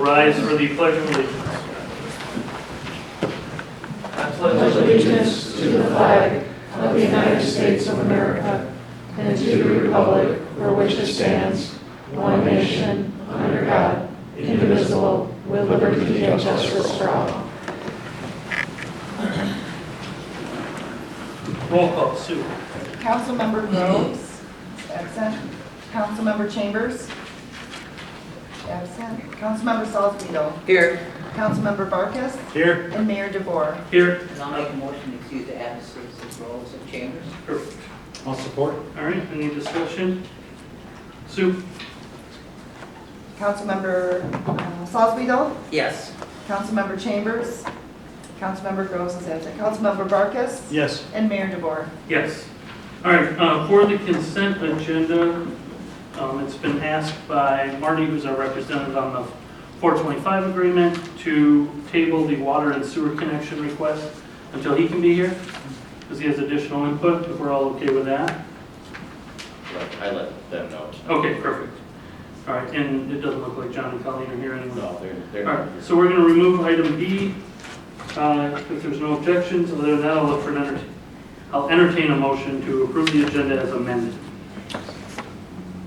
rise for the Pledge of Allegiance. I pledge allegiance to the flag of the United States of America and to the republic for which it stands, one nation, under God, indivisible, with liberty and justice for all. Roll call, Sue. Councilmember Groves, absent. Councilmember Chambers, absent. Councilmember Salzweedl. Here. Councilmember Barkus. Here. And Mayor DeVore. Here. And I'll make a motion to excuse the absences of Groves and Chambers. Perfect. I'll support. All right, any discussion? Sue? Councilmember Salzweedl. Yes. Councilmember Chambers. Councilmember Groves is absent. Councilmember Barkus. Yes. And Mayor DeVore. Yes. All right, for the consent agenda, it's been asked by Marty, who's our representative on the 425 agreement, to table the water and sewer connection request until he can be here, because he has additional input, if we're all okay with that. I let them know. Okay, perfect. All right, and it doesn't look like John and Colleen are here anymore. No, they're All not right, so we're going to remove item B. If there's no objections, other than that, I'll look for I'll entertain a motion to approve the agenda as amended.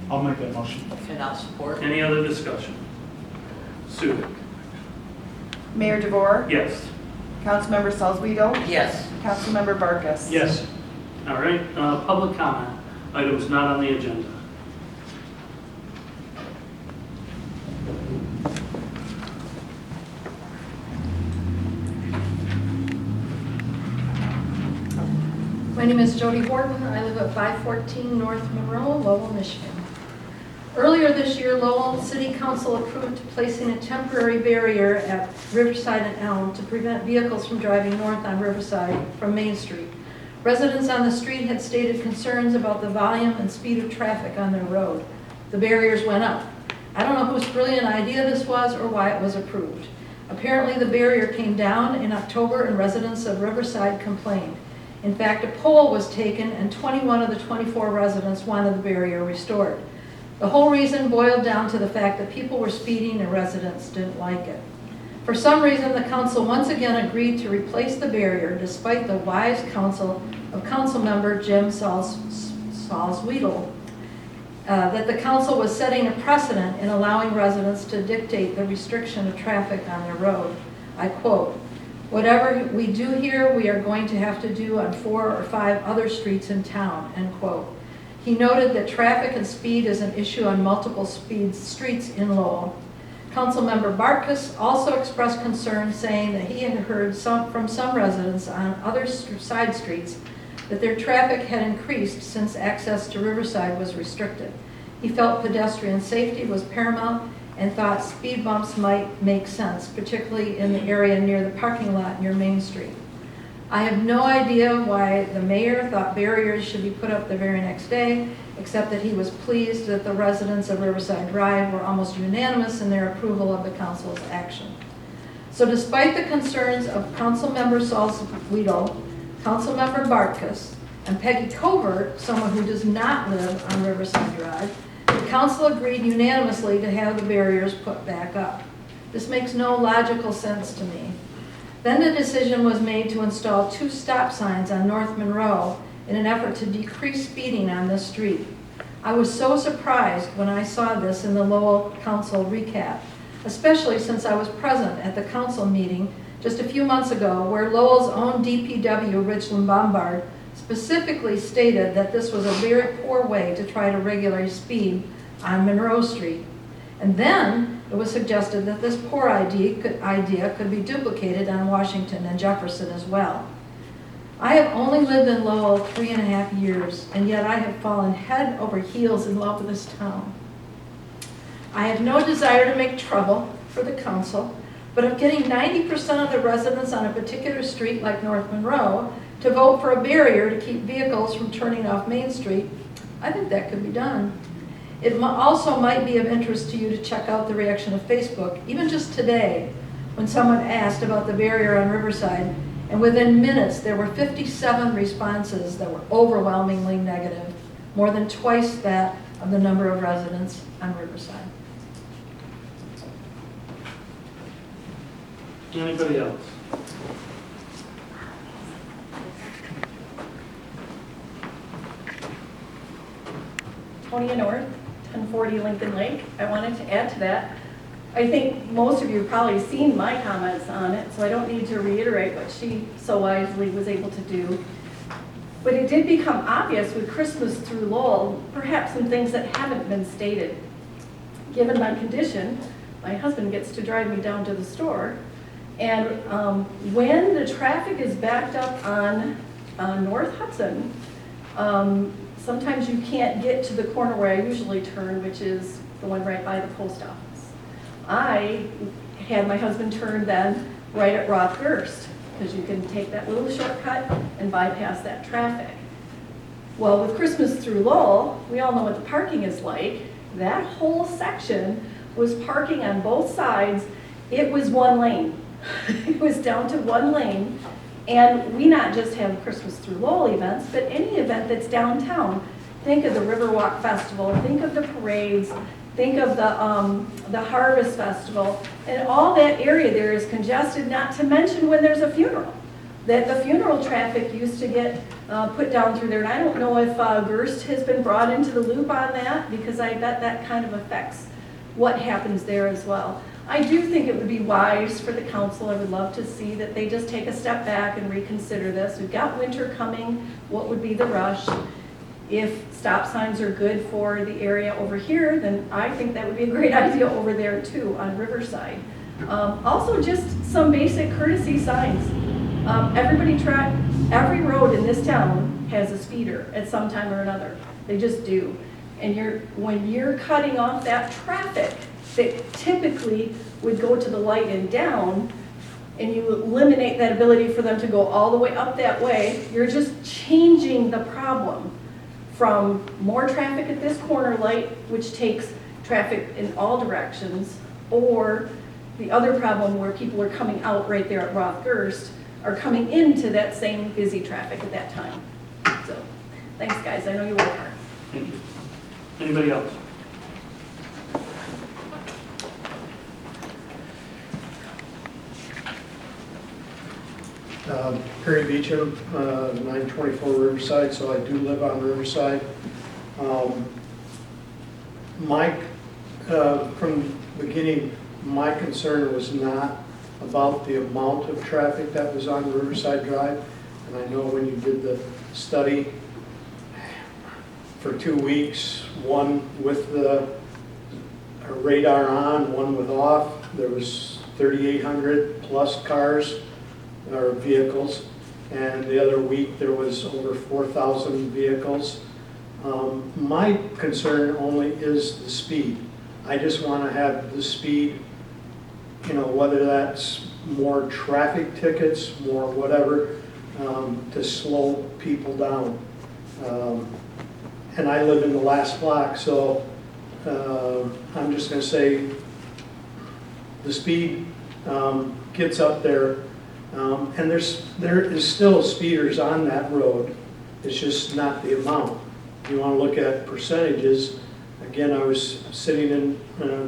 I'll make that motion. And I'll support. Any other discussion? Sue? Mayor DeVore. Yes. Councilmember Salzweedl. Yes. Councilmember Barkus. Yes. All right, public comment, items not on the agenda. My name is Jody Horton. I live at 514 North Monroe, Lowell, Michigan. Earlier this year, Lowell City Council approved placing a temporary barrier at Riverside and Elm to prevent vehicles from driving north on Riverside from Main Street. Residents on the street had stated concerns about the volume and speed of traffic on their road. The barriers went up. I don't know whose brilliant idea this was or why it was approved. Apparently, the barrier came down in October and residents of Riverside complained. In fact, a poll was taken and 21 of the 24 residents wanted the barrier restored. The whole reason boiled down to the fact that people were speeding and residents didn't like it. For some reason, the council once again agreed to replace the barrier despite the wise counsel of Councilmember Jim Salzweedl, that the council was setting a precedent in allowing residents to dictate the restriction of traffic on their road. I quote, "Whatever we do here, we are going to have to do on 4 or 5 other streets in town," end quote. He noted that traffic and speed is an issue on multiple streets in Lowell. Councilmember Barkus also expressed concern, saying that he had heard from some residents on other side streets that their traffic had increased since access to Riverside was restricted. He felt pedestrian safety was paramount and thought speed bumps might make sense, particularly in the area near the parking lot near Main Street. I have no idea why the mayor thought barriers should be put up the very next day, except that he was pleased that the residents of Riverside Drive were almost unanimous in their approval of the council's action. So despite the concerns of Councilmember Salzweedl, Councilmember Barkus, and Peggy Covert, someone who does not live on Riverside Drive, the council agreed unanimously to have the barriers put back up. This makes no logical sense to me. Then the decision was made to install 2 stop signs on North Monroe in an effort to decrease speeding on this street. I was so surprised when I saw this in the Lowell Council recap, especially since I was present at the council meeting just a few months ago where Lowell's own DPW, Richland Bombard, specifically stated that this was a very poor way to try to regulate speed on Monroe Street. And then it was suggested that this poor idea could be duplicated on Washington and Jefferson as well. I have only lived in Lowell 3.5 years, and yet I have fallen head over heels in love with this town. I have no desire to make trouble for the council, but if getting 90% of the residents on a particular street like North Monroe to vote for a barrier to keep vehicles from turning off Main Street, I think that could be done. It also might be of interest to you to check out the reaction of Facebook, even just today, when someone asked about the barrier on Riverside, and within minutes there were 57 responses that were overwhelmingly negative, more than twice that of the number of residents on Riverside. Anybody else? Tonya North, 1040 Lincoln Lake. I wanted to add to that. I think most of you have probably seen my comments on it, so I don't need to reiterate what she so wisely was able to do. But it did become obvious with Christmas through Lowell, perhaps some things that haven't been stated. Given my condition, my husband gets to drive me down to the store. And when the traffic is backed up on North Hudson, sometimes you can't get to the corner where I usually turn, which is the one right by the post office. I had my husband turn then right at Rothgurst, because you can take that little shortcut and bypass that traffic. Well, with Christmas through Lowell, we all know what the parking is like. That whole section was parking on both sides. It was one lane. It was down to one lane. And we not just have Christmas through Lowell events, but any event that's downtown. Think of the Riverwalk Festival, think of the parades, think of the Harvest Festival, and all that area there is congested, not to mention when there's a funeral. That the funeral traffic used to get put down through there, and I don't know if Gerst has been brought into the loop on that, because I bet that kind of affects what happens there as well. I do think it would be wise for the council, I would love to see that they just take a step back and reconsider this. We've got winter coming, what would be the rush? If stop signs are good for the area over here, then I think that would be a great idea over there too, on Riverside. Also, just some basic courtesy signs. Every road in this town has a speeder at some time or another. They just do. And when you're cutting off that traffic that typically would go to the light and down, and you eliminate that ability for them to go all the way up that way, you're just changing the problem from more traffic at this corner light, which takes traffic in all directions, or the other problem where people are coming out right there at Rothgurst are coming into that same busy traffic at that time. So, thanks guys, I know you work hard. Thank you. Anybody else? Perry Beecham, 924 Riverside, so I do live on Riverside. Mike, from the beginning, my concern was not about the amount of traffic that was on Riverside Drive. And I know when you did the study for 2 weeks, one with the radar on, one with off, there was 3,800 plus cars or vehicles, and the other week there was over 4,000 vehicles. My concern only is the speed. I just want to have the speed, you know, whether that's more traffic tickets, more whatever, to slow people down. And I live in the last block, so I'm just going to say the speed gets up there. And there is still speeders on that road. It's just not the amount. If you want to look at percentages, again, I was sitting in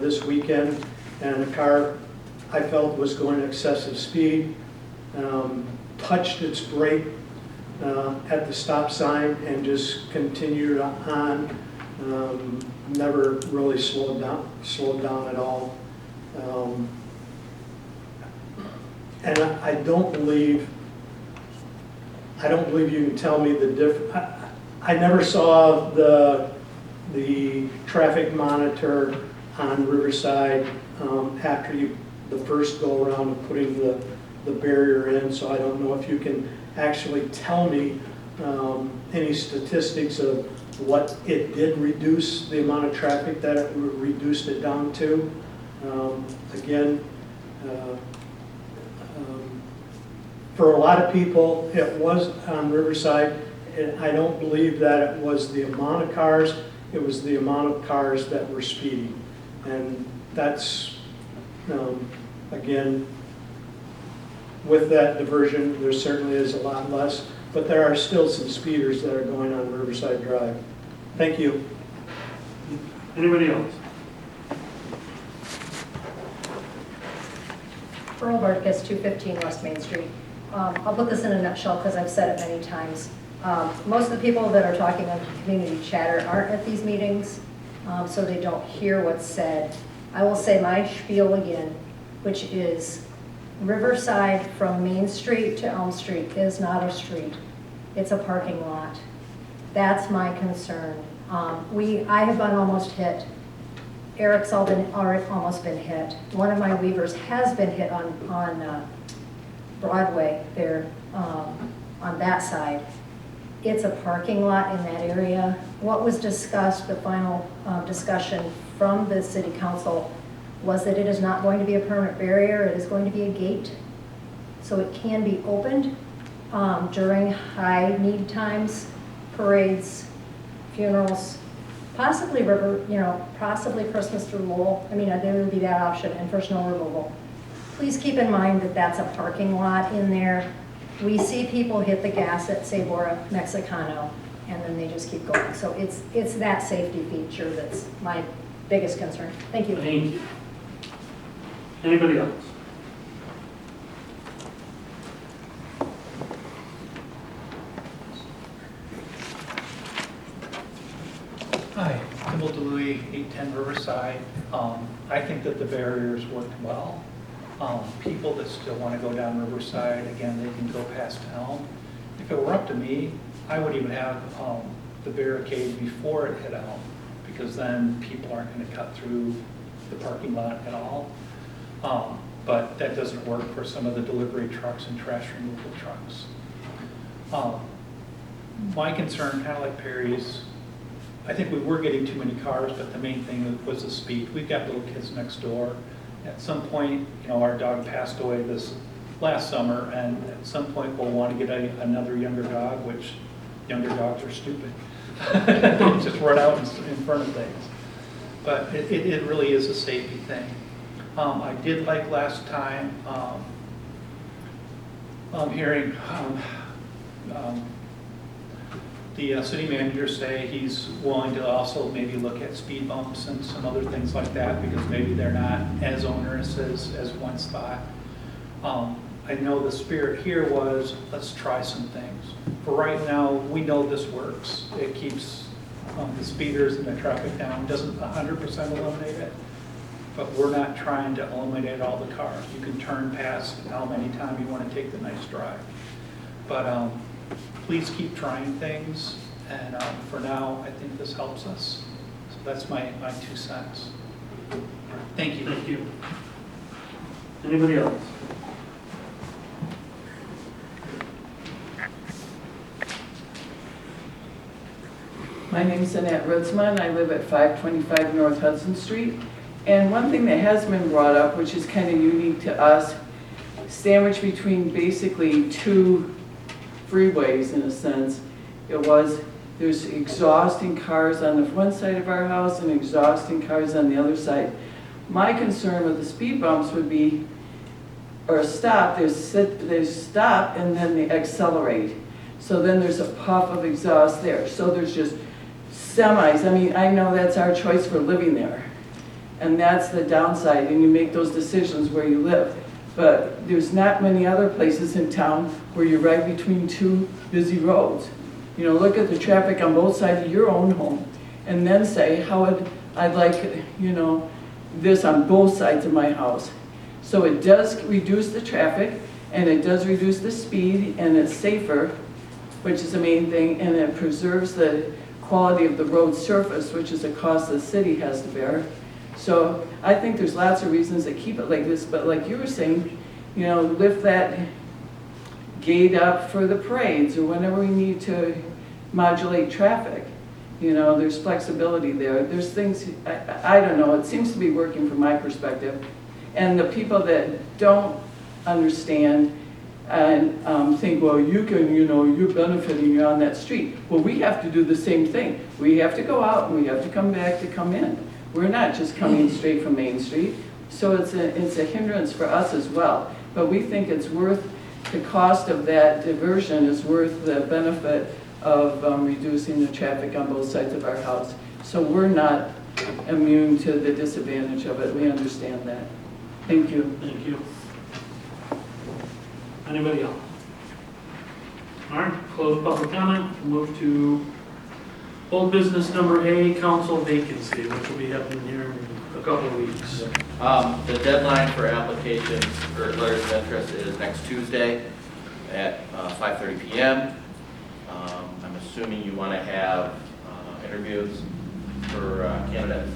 this weekend, and a car I felt was going excessive speed, touched its brake at the stop sign and just continued on. Never really slowed down at all. And I don't believe you can tell me the difference. I never saw the traffic monitor on Riverside after the first go around of putting the barrier in, so I don't know if you can actually tell me any statistics of what it did reduce, the amount of traffic that it reduced it down to. Again, for a lot of people, it was on Riverside, and I don't believe that it was the amount of cars, it was the amount of cars that were speeding. And that's, again, with that diversion, there certainly is a lot less, but there are still some speeders that are going on Riverside Drive. Thank you. Anybody else? Earl Bartkus, 215 West Main Street. I'll put this in a nutshell because I've said it many times. Most of the people that are talking on community chatter aren't at these meetings, so they don't hear what's said. I will say my spiel again, which is Riverside from Main Street to Elm Street is not a street. It's a parking lot. That's my concern. I have been almost hit. Eric's almost been hit. One of my weavers has been hit on Broadway there, on that side. It's a parking lot in that area. What was discussed, the final discussion from the city council, was that it is not going to be a permanent barrier, it is going to be a gate. So it can be opened during high need times, parades, funerals, possibly possibly Christmas through Lowell. I mean, there would be that option, and for snow removal. Please keep in mind that that's a parking lot in there. We see people hit the gas at Sabora Mexicano, and then they just keep going. So it's that safety feature that's my biggest concern. Thank you. Thank you. Anybody else? Hi, Kimball DeLuey, 810 Riverside. I think that the barriers worked well. People that still want to go down Riverside, again, they can go past Elm. If it were up to me, I would even have the barricade before it hit Elm, because then people aren't going to cut through the parking lot at all. But that doesn't work for some of the delivery trucks and trash removal trucks. My concern, kind of like Perry's, I think we were getting too many cars, but the main thing was the speed. We've got little kids next door. At some point, our dog passed away this last summer, and at some point we'll want to get another younger dog, which younger dogs are stupid. Just run out in front of things. But it really is a safety thing. I did like last time hearing the city manager say he's willing to also maybe look at speed bumps and some other things like that, because maybe they're not as onerous as once thought. I know the spirit here was, let's try some things. For right now, we know this works. It keeps the speeders and the traffic down. Doesn't 100% eliminate it, but we're not trying to eliminate all the cars. You can turn past Elm anytime you want to take the nice drive. But please keep trying things, and for now, I think this helps us. So that's my 2 cents. Thank you. Thank you. Anybody else? My name's Annette Ritzman. I live at 525 North Hudson Street. And one thing that has been brought up, which is kind of unique to us, sandwiched between basically 2 freeways in a sense, there's exhausting cars on the front side of our house and exhausting cars on the other side. My concern with the speed bumps would be, or stop, there's stop and then they accelerate. So then there's a puff of exhaust there. So there's just semis. I mean, I know that's our choice for living there. And that's the downside, and you make those decisions where you live. But there's not many other places in town where you're right between 2 busy roads. Look at the traffic on both sides of your own home, and then say, how would I like, this on both sides of my house. So it does reduce the traffic, and it does reduce the speed, and it's safer, which is the main thing, and it preserves the quality of the road surface, which is a cost the city has to bear. So I think there's lots of reasons to keep it like this, but like you were saying, lift that gate up for the parades or whenever we need to modulate traffic. There's flexibility there. There's things, I don't know, it seems to be working from my perspective. And the people that don't understand and think, well, you can, you're benefiting, you're on that street. Well, we have to do the same thing. We have to go out and we have to come back to come in. We're not just coming straight from Main Street, so it's a hindrance for us as well. But we think it's worth, the cost of that diversion is worth the benefit of reducing the traffic on both sides of our house. So we're not immune to the disadvantage of it. We understand that. Thank you. Thank you. Anybody else? All right, close public comment, move to old business number A, council vacancy, which will be happening here in a couple of weeks. The deadline for applications or letters of interest is next Tuesday at 5:30 PM. I'm assuming you want to have interviews for candidates.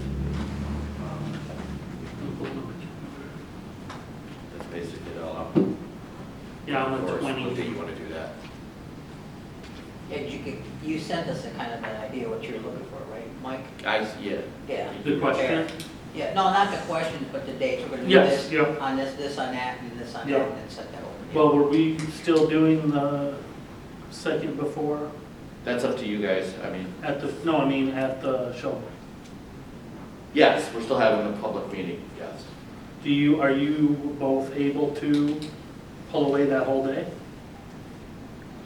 That's basically it all up. Yeah, on Of the course, what day 20th. you want to do that. Yeah, you sent us a kind of an idea what you're looking for, right, Mike? Yeah. Yeah. The question? Yeah, no, not the questions, but the dates. We're gonna do Yes, this yep. on this on that, and this on Yeah. that, and then set that over. Well, were we still doing the second before That's up to you guys. I mean, at the, no, I mean at the show? yes, we're still having a public meeting, yes. Are you both able to pull away that whole day?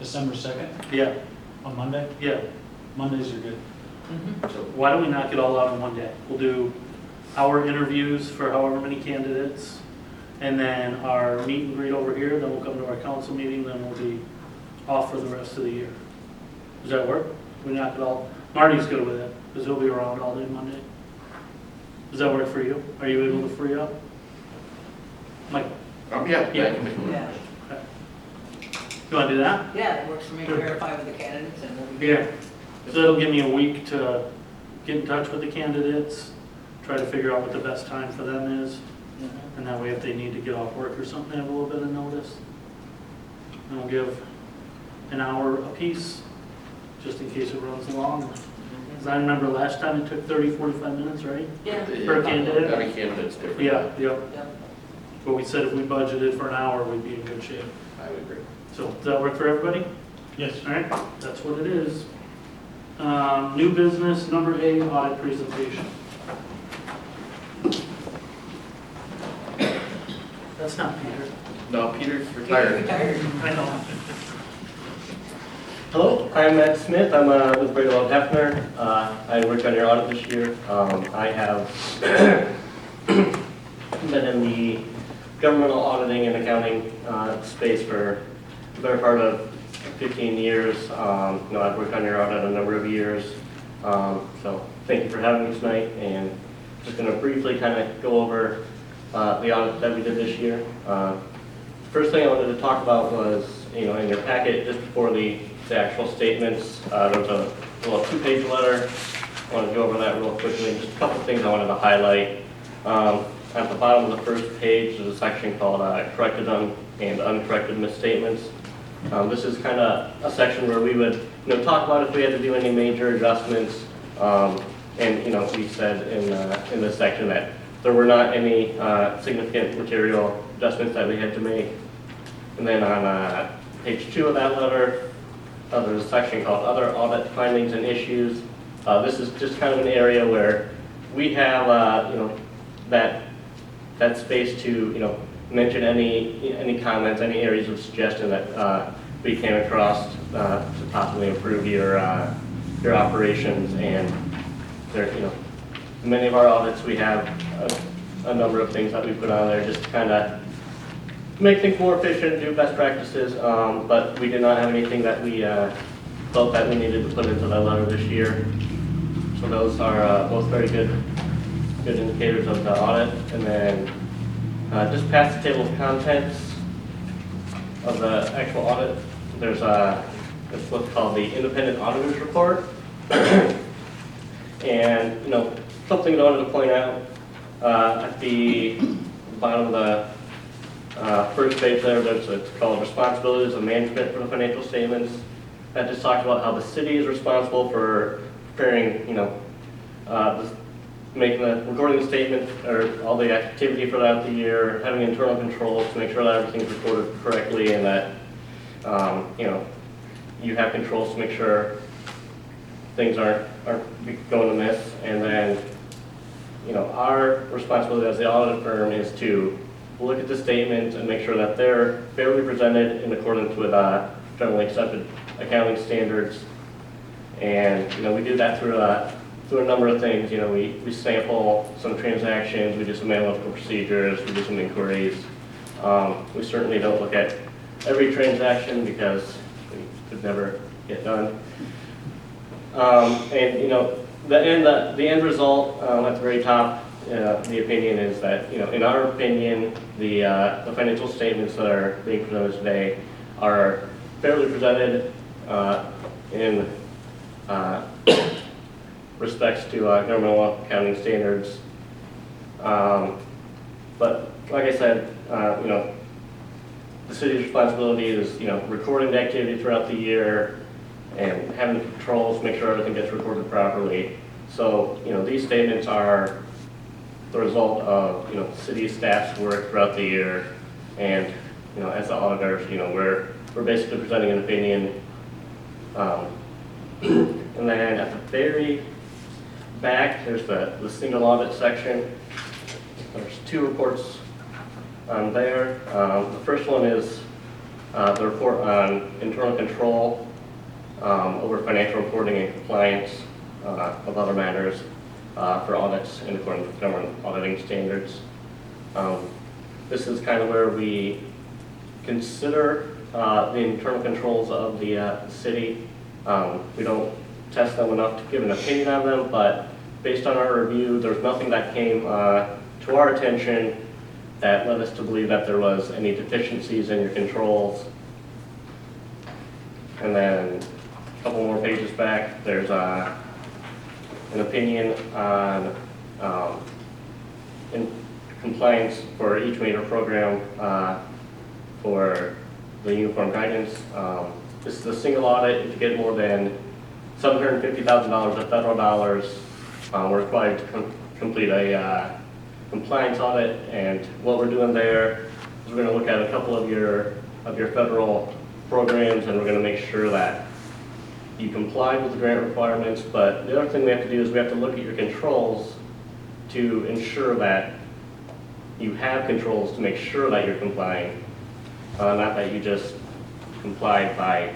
December 2nd, Yeah, on Monday? yeah. Mondays are good. Mhm. So Why don't we knock it all out in one day? We'll do our interviews for however many candidates, and then our meet and greet over here, then we'll come to our council meeting, then we'll be off for the rest of the year. Does that work? We knock it all, Marty's good with it, because he'll be around all day Monday. Does that work for you? Are you able to free up? Mike, yeah, Yeah. I can make it work. Yeah, you want to do that? yeah, it works for me, verify with the candidates, and we'll be. Yeah. So it'll give me a week to get in touch with the candidates, try to figure out what the best time for them is, Mhm. and that way if they need to get off work or something, they have a little bit of notice. And we'll give an hour apiece, just in case it runs long. Because I remember last time it took 30, 45 minutes, right? Yeah. Per candidate? Every candidate's different. Yeah, yep. Yep. But we said if we budgeted for an hour, we'd be in good shape. I would agree. So does that work for everybody? Yes. All right, that's what it is. New business, number A, audit presentation. That's not Peter. No, Peter's You're retired. retired. I know. Hello, I'm Matt Smith. I'm with Lowell Hefner. I worked on your audit this year. I have been in the governmental auditing and accounting space for the better part of 15 years. I've worked on your audit a number of years. So thank you for having me tonight, and just going to briefly kind of go over the audit that we did this year. First thing I wanted to talk about was, in your packet, just before the actual statements, there was a little 2-page letter. I want to go over that real quickly. Just a couple things I wanted to highlight. At the bottom of the first page, there's a section called corrected and uncorrected misstatements. This is kind of a section where we would, talk about if we had to do any major adjustments. And we said in this section that there were not any significant material adjustments that we had to make. And then on page 2 of that letter, there's a section called Other Audit Findings and Issues. This is just kind of an area where we have, that space to, mention any comments, any areas of suggestion that we came across to possibly improve your operations. And there, many of our audits, we have a number of things that we put on there just to kind of make things more efficient, do best practices, but we did not have anything that we felt that we needed to put into that letter this year. So those are both very good indicators of the audit. And then just past the table of contents of the actual audit, there's what's called the Independent Auditor's Report. And something I wanted to point out at the bottom of the first page it's called Responsibilities of Management for the Financial Statements. That just talks about how the city is responsible for preparing, recording the statement or all the activity throughout the year, having internal controls to make sure that everything's recorded correctly, and that you have controls to make sure things aren't going amiss. And then our responsibility as the audit firm is to look at the statements and make sure that they're fairly presented in accordance with generally accepted accounting standards. And we do that through a number of things. We sample some transactions, we do some analytical procedures, we do some inquiries. We certainly don't look at every transaction because we could never get done. And, you know, the end result at the very top, the opinion is that, you know, in our opinion, the financial statements that are being presented today are fairly presented in respects to governmental accounting standards. But like I said, you know, the city's responsibility is, you know, recording the activity throughout the year and having the controls, make sure everything gets recorded properly. So, you know, these statements are the result of, you know, city staff's work throughout the year. And, you know, as the auditors, you know, we're basically presenting an opinion. And then at the very back, there's the single audit section. There's two reports on there. The first one is the report on internal control over financial reporting and compliance of other matters for audits in accordance with government auditing standards. This is kind of where we consider the internal controls of the city. We don't test them enough to give an opinion on them, but based on our review, there's nothing that came to our attention that led us to believe that there was any deficiencies in your controls. And then a couple more pages back, there's an opinion on in compliance for each major program for the uniform guidance. This is a single audit. If you get more than $750,000 of federal dollars, we're required to complete a compliance audit. And what we're doing there is we're going to look at a couple of your federal programs, and we're going to make sure that you comply with the grant requirements. But the other thing we have to do is we have to look at your controls to ensure that you have controls to make sure that you're complying, not that you just complied by,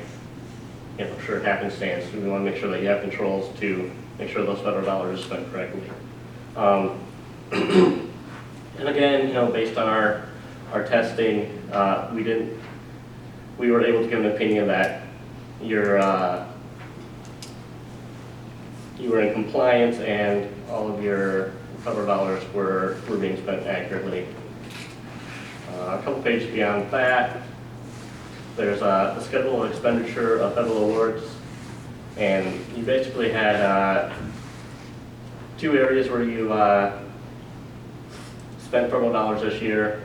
you know, sure happenstance. We want to make sure that you have controls to make sure those federal dollars are spent correctly. And again, you know, based on our testing, we were able to give an opinion that you were in compliance and all of your federal dollars were being spent accurately. A couple pages beyond that, there's the schedule of expenditure of federal awards, and you basically had two areas where you spent federal dollars this year.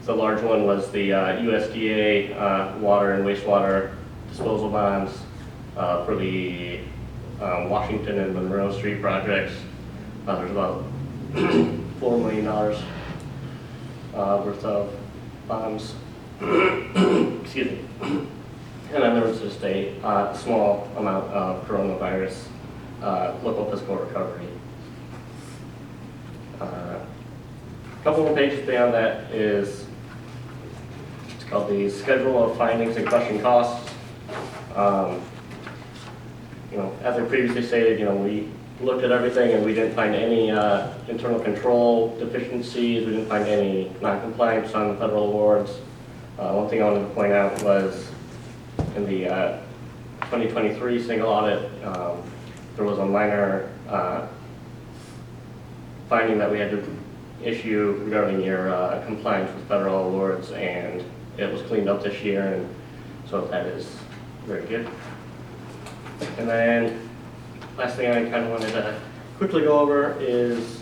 The large one was the USDA water and wastewater disposal bonds for the Washington and Monroe Street projects. There's about $4 million worth of bonds. Excuse me. And then there was just a small amount of coronavirus local fiscal recovery. A couple more pages beyond that is it's called the Schedule of Findings and Question Costs. You know, as I previously stated, you know, we looked at everything and we didn't find any internal control deficiencies. We didn't find any non-compliance on the federal awards. One thing I wanted to point out was in the 2023 single audit, there was a minor finding that we had to issue regarding your compliance with federal awards, and it was cleaned up this year, and so that is very good. And then last thing I kind of wanted to quickly go over is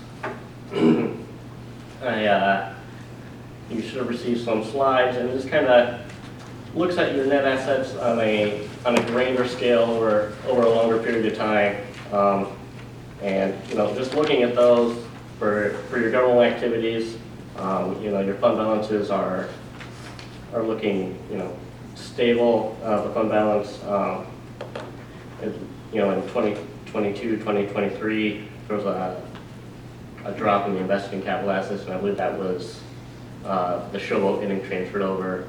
you should have received some slides, and it just kind of looks at your net assets on a granular scale over a longer period of time. And you know, just looking at those for your governmental activities, you know, your fund balances are looking, you know, stable. The fund balance, you know, in 2022, 2023, there was a drop in the invested in capital assets, and I believe that was the showboat getting transferred over.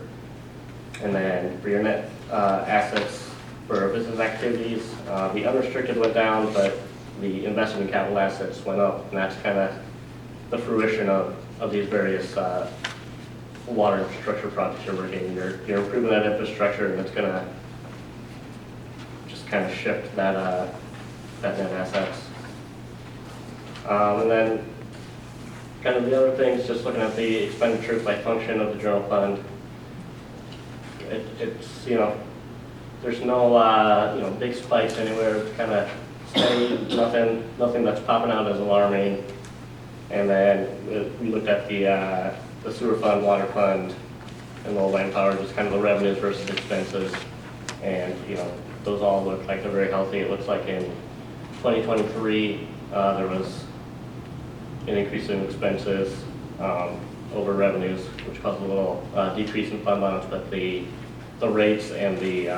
And then for your net assets for business activities, the unrestricted went down, but the investment in capital assets went up, and that's kind of the fruition of these various water infrastructure projects you're working. You're improving that infrastructure, and it's gonna just kind of shift that net assets. And then kind of the other things, just looking at the expenditures by function of the general fund. It's, you know, there's no, you know, big spikes anywhere. It's kind of steady, nothing that's popping out as alarming. And then we looked at the sewer fund, water fund, and Lowell land power, just kind of the revenues versus expenses. And, you know, those all look like they're very healthy. It looks like in 2023, there was an increase in expenses over revenues, which caused a little decrease in fund balance, but the rates and the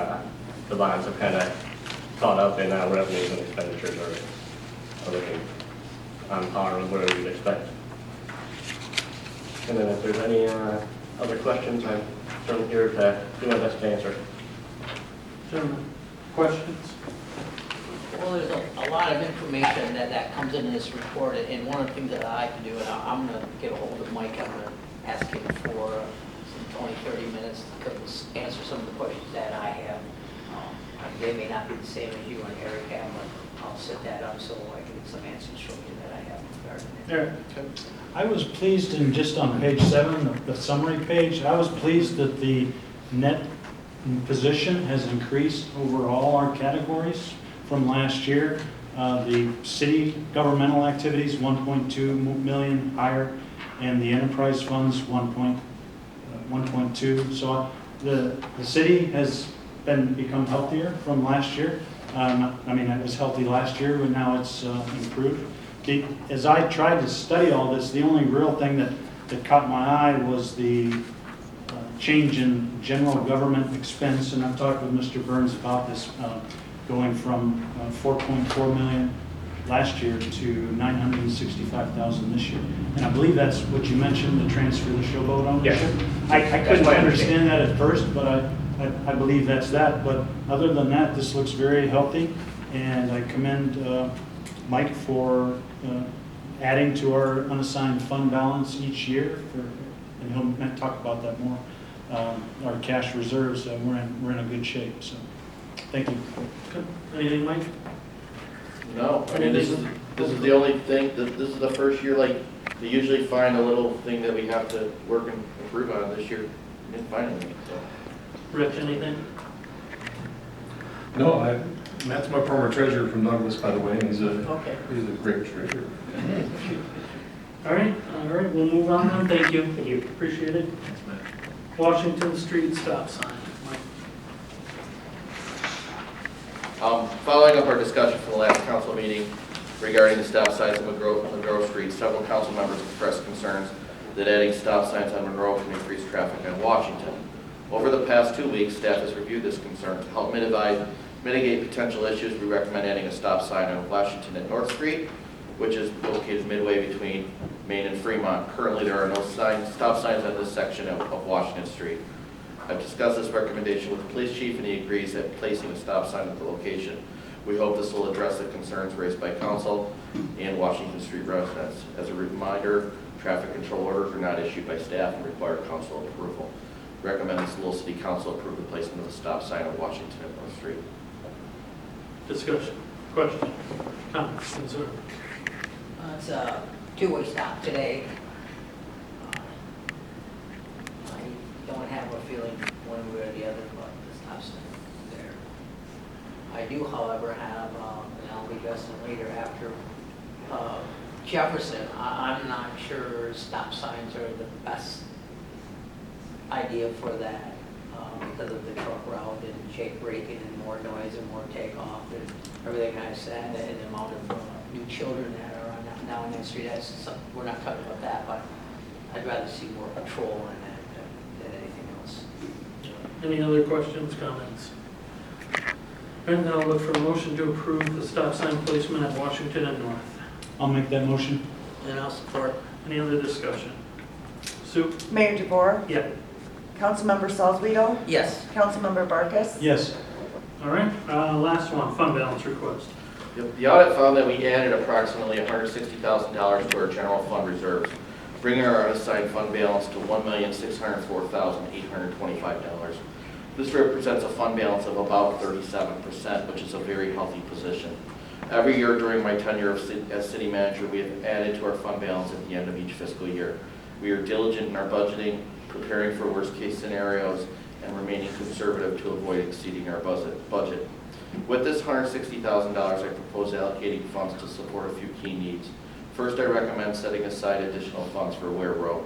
bonds have kind of caught up, and now revenues and expenditures are looking on par with where we'd expect. And then if there's any other questions, I'm certainly here to do my best to answer. Gentlemen, questions? Well, there's a lot of information that comes into this report, and one of the things that I like to do, and I'm going to get a hold of Mike, I'm going to ask him for some 20, 30 minutes to answer some of the questions that I have. They may not be the same as you and Eric have, but I'll set that up so I can get some answers from you that I have regarding it. Eric? I was pleased in just on page 7, the summary page, I was pleased that the net position has increased over all our categories from last year. The city governmental activities, 1.2 million higher, and the enterprise funds, 1.2. So the city has become healthier from last year. I mean, it was healthy last year, but now it's improved. As I tried to study all this, the only real thing that caught my eye was the change in general government expense, and I've talked with Mr. Burns about this, going from 4.4 million last year to 965,000 this year. And I believe that's what you mentioned, the transfer of the showboat ownership. Yes. I couldn't understand that at first, but I believe that's that. But other than that, this looks very healthy, and I commend Mike for adding to our unassigned fund balance each year, and he'll talk about that more. Our cash reserves, we're in a good shape. So, thank you. Good. Anything, Mike? No, I mean, this is the only thing, this is the first year, like, they usually find a little thing that we have to work and improve on. This year, we didn't find anything, so. Rich, anything? No, Matt's my former treasurer from Douglas, by the way, and he's a great treasurer. All right, we'll move on then. Thank you. Thank you. Appreciate it. Thanks, Matt. Washington Street stop sign. Mike? Following up our discussion from the last council meeting regarding the stop signs on Monroe Street, several council members expressed concerns that adding stop signs on Monroe can increase traffic on Washington. Over the past 2 weeks, staff has reviewed this concern. To help mitigate potential issues, we recommend adding a stop sign on Washington at North Street, which is located midway between Main and Fremont. Currently, there are no stop signs on this section of Washington Street. I've discussed this recommendation with the police chief, and he agrees that placing a stop sign at the location. We hope this will address the concerns raised by council and Washington Street residents. As a reminder, traffic control orders are not issued by staff and require council approval. Recommend this Lowell City Council approve the placement of a stop sign on Washington at North Street. Discussion, question, comments, concern. It's a two-way stop today. I don't have a feeling one way or the other about the stop sign there. I do, however, have, and I'll be addressing later after Jefferson. I'm not sure stop signs are the best idea for that because of the truck route and Jake braking and more noise and more takeoff and everything I said, and the amount of new children that are now on that street. We're not talking about that, but I'd rather see more patrol in that than anything else. Any other questions, comments? And then I'll look for a motion to approve the stop sign placement at Washington and North. I'll make that motion. And I'll support. Any other discussion? Sue? Mayor DeVore, Yeah. Councilmember Salzweedl, Yes. Councilmember Barkus, Yes. All right, last one, fund balance request. The audit found that we added approximately $160,000 to our general fund reserves. bringing our unassigned fund balance to $1,604,825. This represents a fund balance of about 37%, which is a very healthy position. Every year during my tenure as city manager, we have added to our fund balance at the end of each fiscal year. We are diligent in our budgeting, preparing for worst-case scenarios, and remaining conservative to avoid exceeding our budget. With this $160,000, I propose allocating funds to support a few key needs. First, I recommend setting aside additional funds for Ware Road.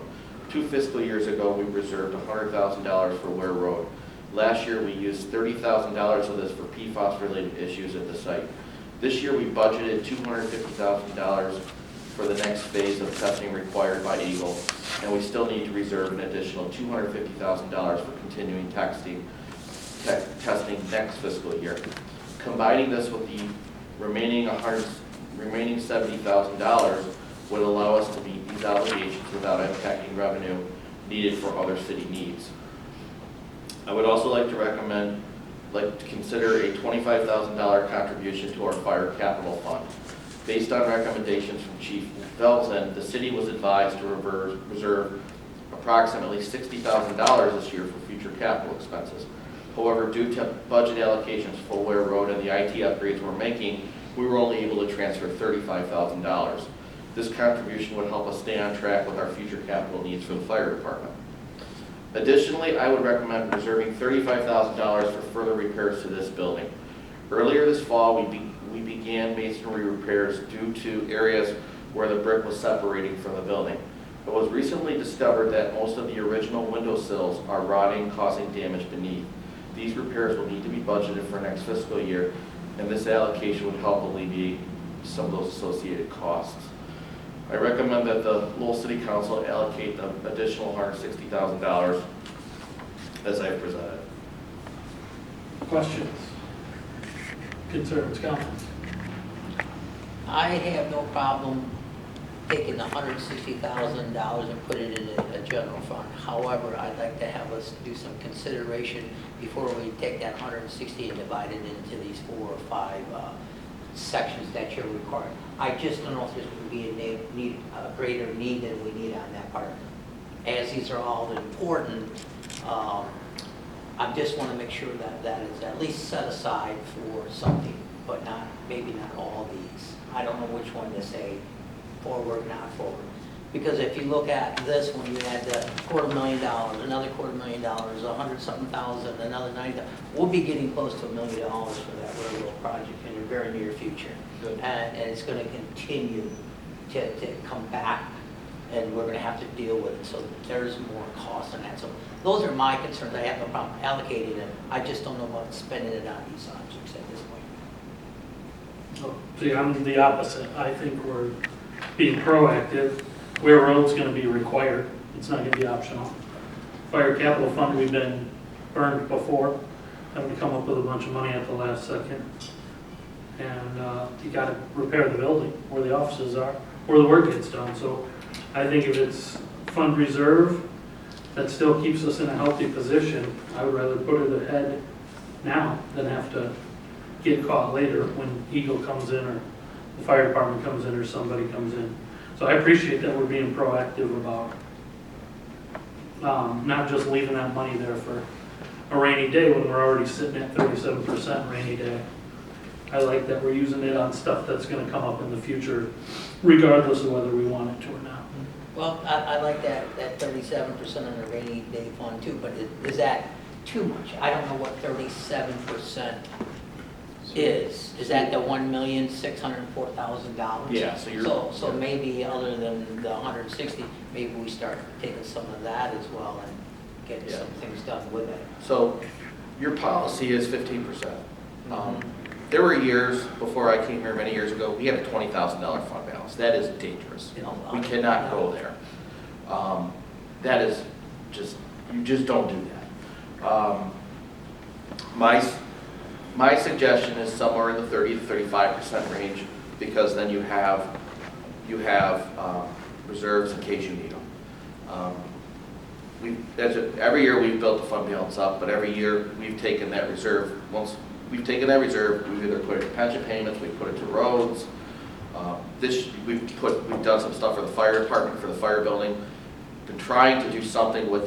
2 fiscal years ago, we reserved $100,000 for Ware Road. Last year, we used $30,000 of this for PFAS-related issues at the site. This year, we budgeted $250,000 for the next phase of testing required by Eagle, and we still need to reserve an additional $250,000 for continuing testing next fiscal year. Combining this with the remaining $70,000 would allow us to meet these obligations without impacting revenue needed for other city needs. I would also like to consider a $25,000 contribution to our fire capital fund. Based on recommendations from Chief Velzen, the city was advised to reserve approximately $60,000 this year for future capital expenses. However, due to budget allocations for Ware Road and the IT upgrades we're making, we were only able to transfer $35,000. This contribution would help us stay on track with our future capital needs for the fire department. Additionally, I would recommend reserving $35,000 for further repairs to this building. Earlier this fall, we began masonry repairs due to areas where the brick was separating from the building. It was recently discovered that most of the original windowsills are rotting, causing damage beneath. These repairs will need to be budgeted for next fiscal year, and this allocation would help alleviate some of those associated costs. I recommend that the Lowell City Council allocate the additional $160,000 as I have presented. Questions? Concerns, comments? I have no problem taking the $160,000 and put it in a general fund. However, I'd like to have us do some consideration before we take that 160 and divide it into these 4 or 5 sections that you're requiring. I just don't know if there's going to be a greater need than we need on that part. As these are all important, I just want to make sure that that is at least set aside for something, but maybe not all these. I don't know which one to say forward, not forward. Because if you look at this one, you add the $250,000, another $250,000, $100-something thousand, another $90,000. We'll be getting close to $1 million for that railroad project in the very near future. And it's going to continue to come back, and we're going to have to deal with it. So there's more cost in that. So those are my concerns. I have no problem allocating it. I just don't know about spending it on these objects at this point. See, I'm the opposite. I think we're being proactive. Ware Road's going to be required. It's not going to be optional. Fire capital fund, we've been burned before, and we come up with a bunch of money at the last second. And you got to repair the building where the offices are, where the work gets done. So I think if it's fund reserve, that still keeps us in a healthy position. I would rather put it ahead now than have to get caught later when Eagle comes in or the fire department comes in or somebody comes in. So I appreciate that we're being proactive about not just leaving that money there for a rainy day when we're already sitting at 37% rainy day. I like that we're using it on stuff that's going to come up in the future, regardless of whether we want it to or not. Well, I like that 37% on the rainy day fund too, but is that too much? I don't know what 37% is. Is that the $1,604,000? Yeah, so maybe other than the 160, maybe we start taking some of that as well and getting some things done with it. So your policy is 15%. There were years before I came here many years ago, we had a $20,000 fund balance. That is dangerous. We cannot go there. That is just, you just don't do that. My suggestion is somewhere in the 30 to 35% range, because then you have reserves in case you need them. Every year we've built the fund balance up, but every year we've taken that reserve. Once we've taken that reserve, we've either put it to pension payments, we've put it to roads, We've done some stuff for the fire department, for the fire building. Been trying to do something with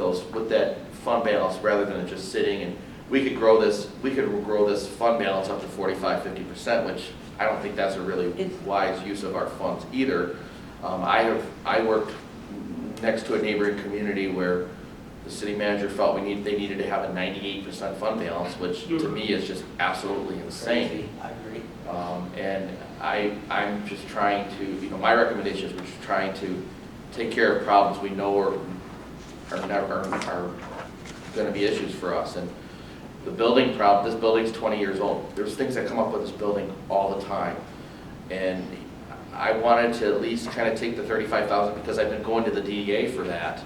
that fund balance rather than it just sitting, and we could grow this fund balance up to 45-50%, which I don't think that's a really wise use of our funds either. I worked next to a neighboring community where the city manager felt they needed to have a 98% fund balance, which to me is just absolutely insane. Crazy. I agree. And I'm just trying to, my recommendation is we're just trying to take care of problems we know are going to be issues for us. And the building problem, this building's 20 years old. There's things that come up with this building all the time. And I wanted to at least kind of take the $35,000 because I've been going to the DDA for that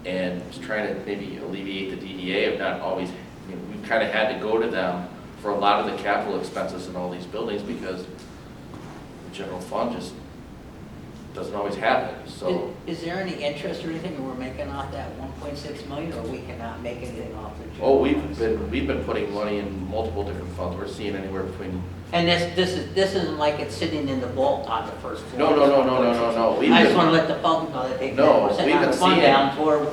and just trying to maybe alleviate the DDA of not always, we've kind of had to go to them for a lot of the capital expenses in all these buildings because the general fund just doesn't always have it. So Is there any interest or anything we're making off that 1.6 million, or we cannot make anything off the general funds? we've been putting money in multiple different funds. We're seeing anywhere between. And this isn't like it's sitting in the vault on the first floor. No. I just want to let the public know that they can sit on the fund balance or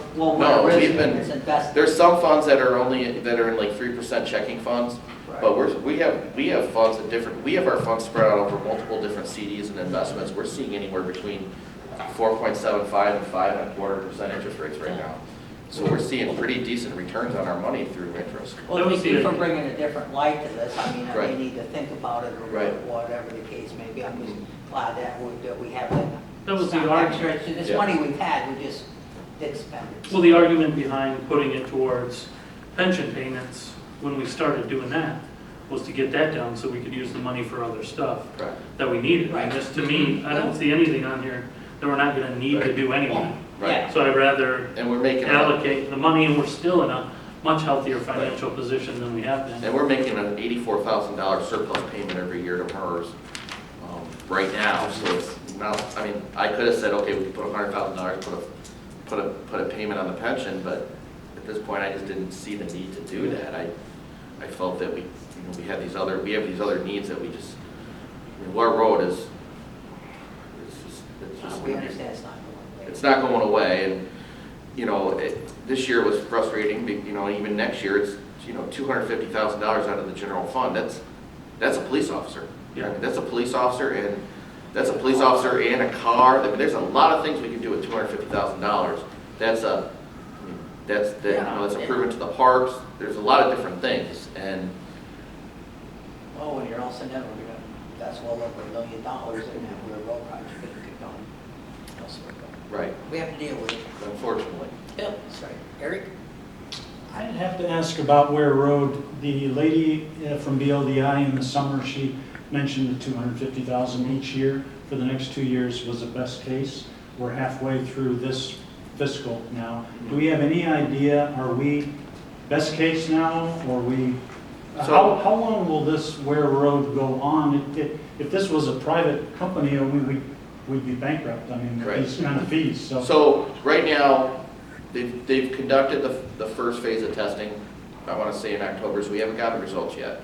it's invested. There's some funds that are in like 3% checking funds, but we have funds at different. We have our funds spread out over multiple different CDs and investments. We're seeing anywhere between 4.75 and 5.25% interest rates right now. So we're seeing pretty decent returns on our money through interest. Well, thank you for bringing a different light to this. I mean, I Right. may need to think about it or Right. whatever the case may be. I'm just glad that we have That was the some argument. extra. This Yeah. money we've had, we just didn't spend it. Well, the argument behind putting it towards pension payments, when we started doing that, was to get that down so we could use the money for other stuff Correct. that we needed. And Right. this, to me, I don't see anything on here that we're not gonna need to Right. do anyway. Right. Yeah. So I'd rather And we're making allocate the money, and we're still in a much healthier financial position than we have been. And we're making an $84,000 surplus payment every year to MERS right now. So it's not. I mean, I could have said, okay, we could put $100,000, put a payment on the pension, but at this point, I just didn't see the need to do that. I felt that we have these other needs that we just. I mean, Lower Road is. It's just. We understand it's not going away. It's not going away, and this year was frustrating. Even next year, it's $250,000 out of the general fund. That's a police officer. Yeah. I mean, that's a police officer, and that's a police officer and a car. I mean, there's a lot of things we can do with $250,000. That's improvement to the parks. There's a lot of different things, and Oh, when you're all said and done, that's well over $1 million, and that we're a road project going to keep going. Elsewhere going. right, We have to deal with it. unfortunately. Yep, that's right. Eric? I'd have to ask about Ware Road. The lady from BLDI in the summer, she mentioned the $250,000 each year for the next 2 years was the best case. We're halfway through this fiscal now. Do we have any idea, are we best case now, or we, how long will this Ware Road go on? If this was a private company, we'd be bankrupt, I mean, Right. these kind of fees, so. So right now, they've conducted the first phase of testing, I want to say in October, so we haven't gotten the results yet.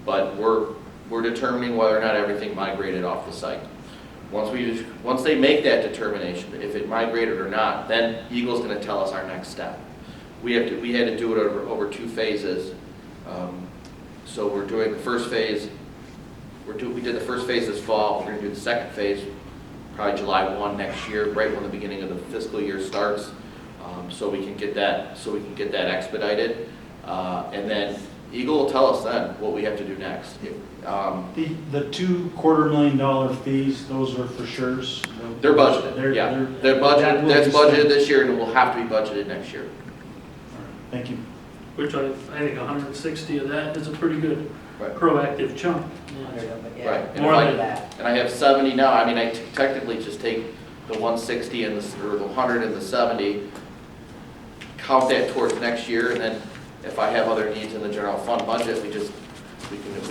But we're determining whether or not everything migrated off the site. Once they make that determination, if it migrated or not, then Eagle's going to tell us our next step. We had to do it over 2 phases. So we're doing the first phase. We did the first phase this fall. We're going to do the second phase probably July 1 next year, right when the beginning of the fiscal year starts. So we can get that expedited, and then Eagle will tell us then what we have to do next. The $250,000 fees, those are for sure's? They're budgeted. They're budgeted. That's budgeted this year, and it will have to be budgeted next year. Thank you. Which I think 160 of that is a pretty good Right. proactive chunk. Right. And, More than that. and I have 70 now. I mean, I technically just take the 160 and or the 100 and the 70, count that towards next year, and then if I have other needs in the general fund budget, we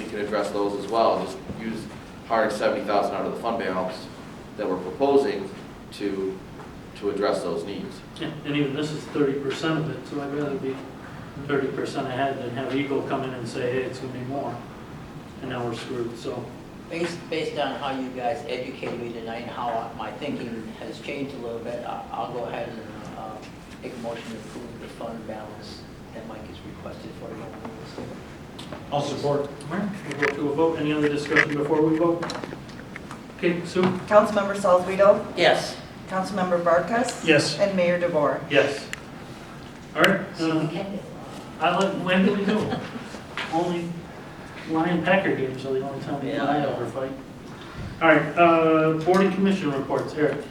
can address those as well. Just use 170,000 out of the fund balance that we're proposing to address those needs. Yeah, and even this is 30% of it, so I'd rather be 30% ahead than have Eagle come in and say, hey, it's going to be more, and now we're screwed. So Based on how you guys educated me tonight and how my thinking has changed a little bit, I'll go ahead and make a motion to approve the fund balance that Mike has requested for you. I'll support. All right, we'll go to a vote. Any other discussion before we vote? Okay, Sue? Councilmember Salzweedl, Yes. Councilmember Barkus, Yes. and Mayor DeVore. Yes. All right, when do we go? Only Lion Packer games are the only time we Yeah, I I know. ever fight. All right, board and commission reports, Eric.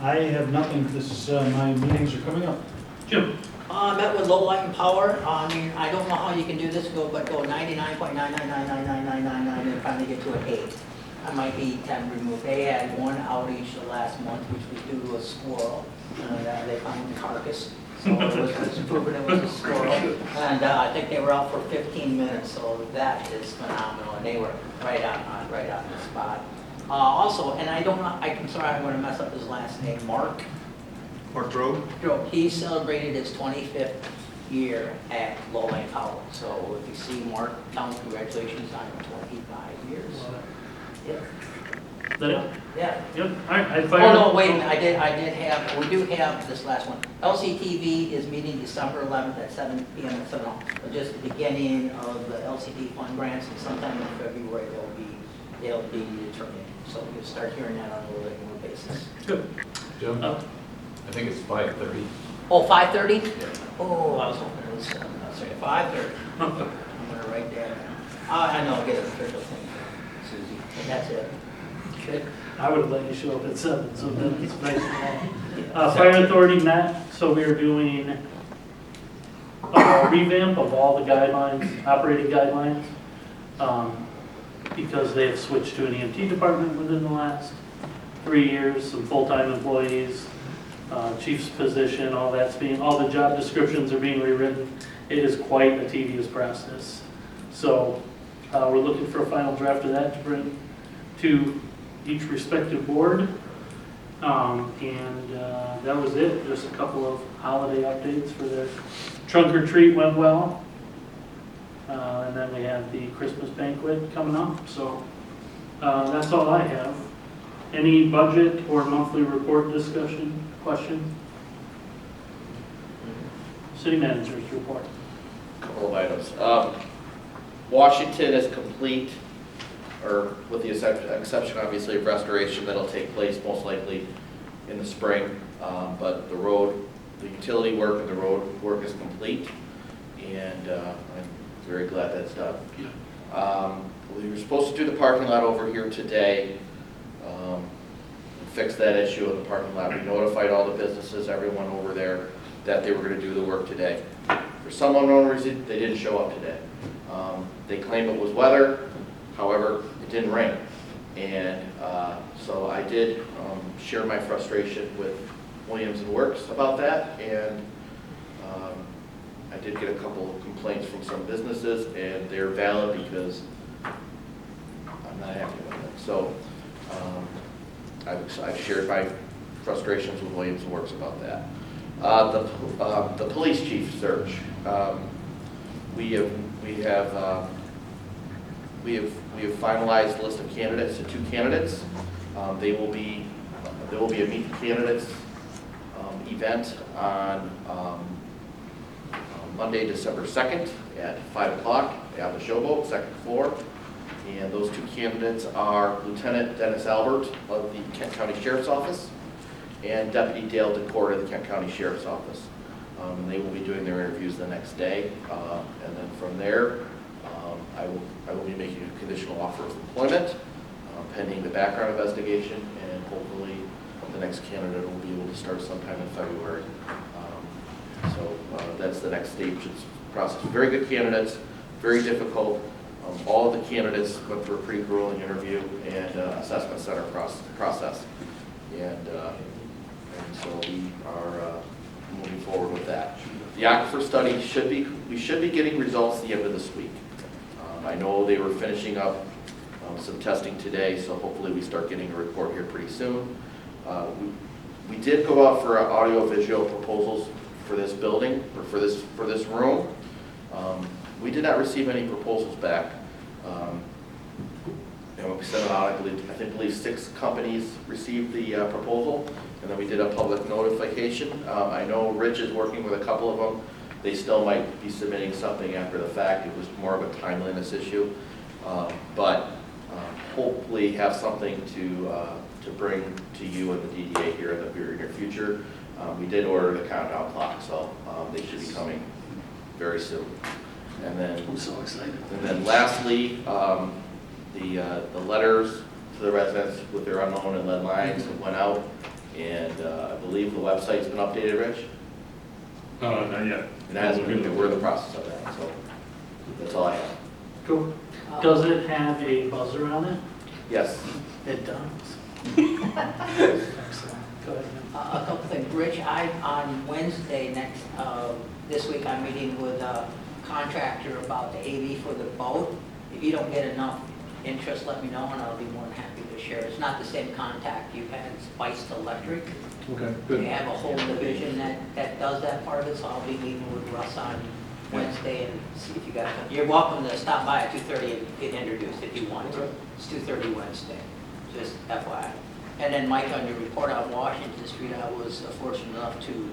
I have nothing, this is, my meetings are coming up. Jim? I met with Lowell Power. I mean, I don't know how you can do this, but go 99.9999999 and finally get to an 8. I might be 10 removed. They had one outage the last month, which was due to a squirrel. And they found the carcass. So it was proven it was a squirrel. And I think they were out for 15 minutes, so that is phenomenal. And they were right on the spot. Also, and I don't know, I'm sorry, I'm going to mess up his last name, Mark. Mark Rowe? He celebrated his 25th year at Lowell Power. So if you see Mark, tell him congratulations on 25 years. Yep. Is that it? Yeah. Yep, all right, I Oh, fired. no, wait a minute, we do have this last one. LCTV is meeting December 11th at 7 p.m. at 7 but just the beginning of the LCT fund grants, and sometime in February they'll be determined. So you'll start hearing that on a regular basis. Good. Jim? Uh, I think it's 5:30. Oh, 5:30? Yeah. Oh, I was hoping it was 7. I'll say 5:30. I'm gonna write that down. I know, I'll get an official thing from Susie, and that's it. Okay, I would have let you show up at 7, so then it's nice and long. Fire authority met, so we are doing a revamp of all the guidelines, operating guidelines, because they have switched to an EMT department within the last 3 years, some full-time employees, chief's position, all the job descriptions are being rewritten. It is quite a tedious process. So we're looking for a final draft of that to bring to each respective board. That was it. Just a couple of holiday updates for the trunk or treat went well. And then we have the Christmas banquet coming up. So that's all I have. Any budget or monthly report discussion, question? City manager's report. Couple of items. Washington is complete, or with the exception obviously of restoration that'll take place most likely in the spring. But the utility work and the road work is complete, and I'm very glad that's done. We were supposed to do the parking lot over here today, fix that issue in the parking lot. We notified all the businesses, everyone over there, that they were going to do the work today. For some unknown reason, they didn't show up today. They claimed it was weather, however, it didn't rain. And so I did share my frustration with Williams and Works about that, and I did get a couple of complaints from some businesses, and they're valid because I'm not happy with it. So I've shared my frustrations with Williams and Works about that. The police chief search. We have finalized the list of candidates to 2 candidates. There will be a meet the candidates event on Monday, December 2nd at 5 o'clock at the Showboat, 2nd floor. And those 2 candidates are Lieutenant Dennis Albert of the Kent County Sheriff's Office and Deputy Dale DeCourt of the Kent County Sheriff's Office. And they will be doing their interviews the next day. And then from there, I will be making a conditional offer of employment pending the background investigation, and hopefully the next candidate will be able to start sometime in February. So that's the next stage of this process. Very good candidates, very difficult. All of the candidates went through a pretty grueling interview and assessment center process. And so we are moving forward with that. The aquifer study we should be getting results at the end of this week. I know they were finishing up some testing today, so hopefully we start getting a report here pretty soon. We did go out for audio-visual proposals for this building, or for this room. We did not receive any proposals back. And we sent it out, I believe 6 companies received the proposal, and then we did a public notification. I know Rich is working with a couple of them. They still might be submitting something after the fact. It was more of a timeliness issue. But hopefully have something to bring to you and the DDA here in the very near future. We did order the countdown clock, so they should be coming very soon. And then, I'm so excited. and then lastly, the letters to the residents with their unknown and lead lines went out, and I believe the website's been updated, Rich? Not yet. It hasn't been, we're in the process of that, so that's all I have. Cool. Does it have a buzzer on it? Yes. It does. Excellent. Go ahead. A couple things. Rich, on Wednesday this week, I'm meeting with a contractor about the AV for the boat. If you don't get enough interest, let me know, and I'll be more than happy to share. It's not the same contact you've had, Spiced Electric. Okay, They good. have a whole division that does that part of it, so I'll be meeting with Russ on Wednesday and see if you guys, you're welcome to stop by at 2:30 and get introduced if you want to. It's 2:30 Wednesday, just FYI. And then Mike, on your report on Washington Street, I was fortunate enough to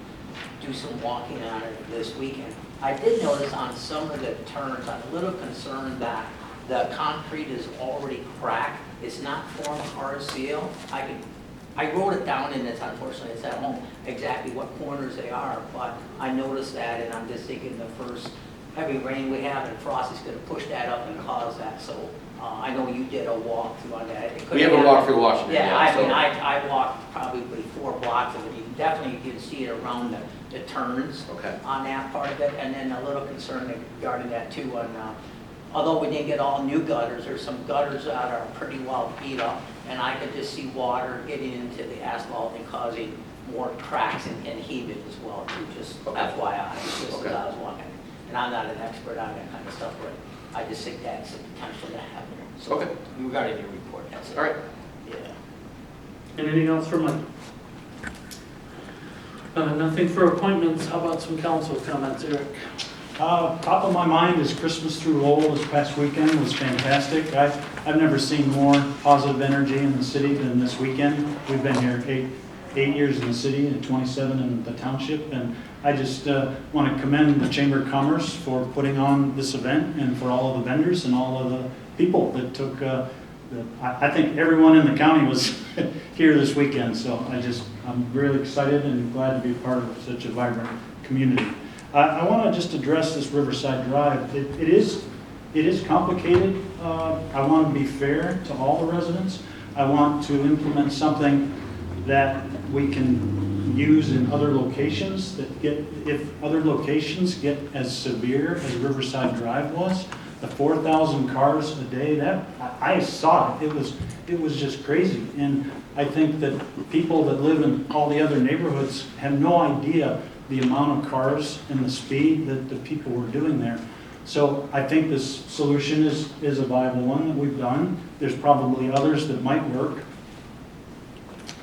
do some walking on it this weekend. I did notice on some of the turns, I'm a little concerned that the concrete is already cracked. It's not formed hard seal. I wrote it down, and it's unfortunately it's at home, exactly what corners they are, but I noticed that, and I'm just thinking the first heavy rain we have and frost is going to push that up and cause that. So I know you did a walkthrough on that. We have a walk through Washington. Yeah, I so- mean, I walked probably 4 blocks of it. You can see it around the turns Okay. on that part of it, and then a little concern regarding that too. Although we didn't get all new gutters, there's some gutters that are pretty well beat up, and I could just see water getting into the asphalt and causing more cracks and heaving as well too. Just Okay. FYI, just Okay. as I was walking. And I'm not an expert on that kind of stuff, but I just think that's a potential to happen. So Okay. regarding your report, that's it. All right. Yeah. Anything else for Mike? Nothing for appointments. How about some council comments, Eric? Top of my mind is Christmas through Lowell this past weekend was fantastic. I've never seen more positive energy in the city than this weekend. We've been here eight years in the city and 27 in the township, and I just want to commend the Chamber of Commerce for putting on this event and for all of the vendors and all of the people that took. I think everyone in the county was here this weekend, so I'm really excited and glad to be part of such a vibrant community. I want to just address this Riverside Drive. It is complicated. I want to be fair to all the residents. I want to implement something that we can use in other locations if other locations get as severe as Riverside Drive was, the 4,000 cars a day, that I saw it. It was just crazy. And I think that people that live in all the other neighborhoods have no idea the amount of cars and the speed that the people were doing there. So I think this solution is a viable one that we've done. There's probably others that might work.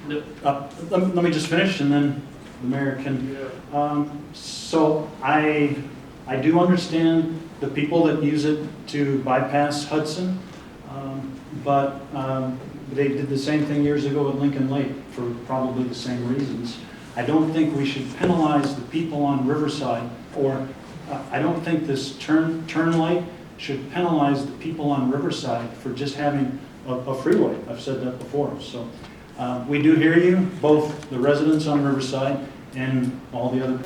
Let me just finish and then the mayor can. So I do understand the people that use it to bypass Hudson, but they did the same thing years ago at Lincoln Lake for probably the same reasons. I don't think we should penalize the people on Riverside, or I don't think this turn light should penalize the people on Riverside for just having a freeway. I've said that before. So we do hear you, both the residents on Riverside and all the other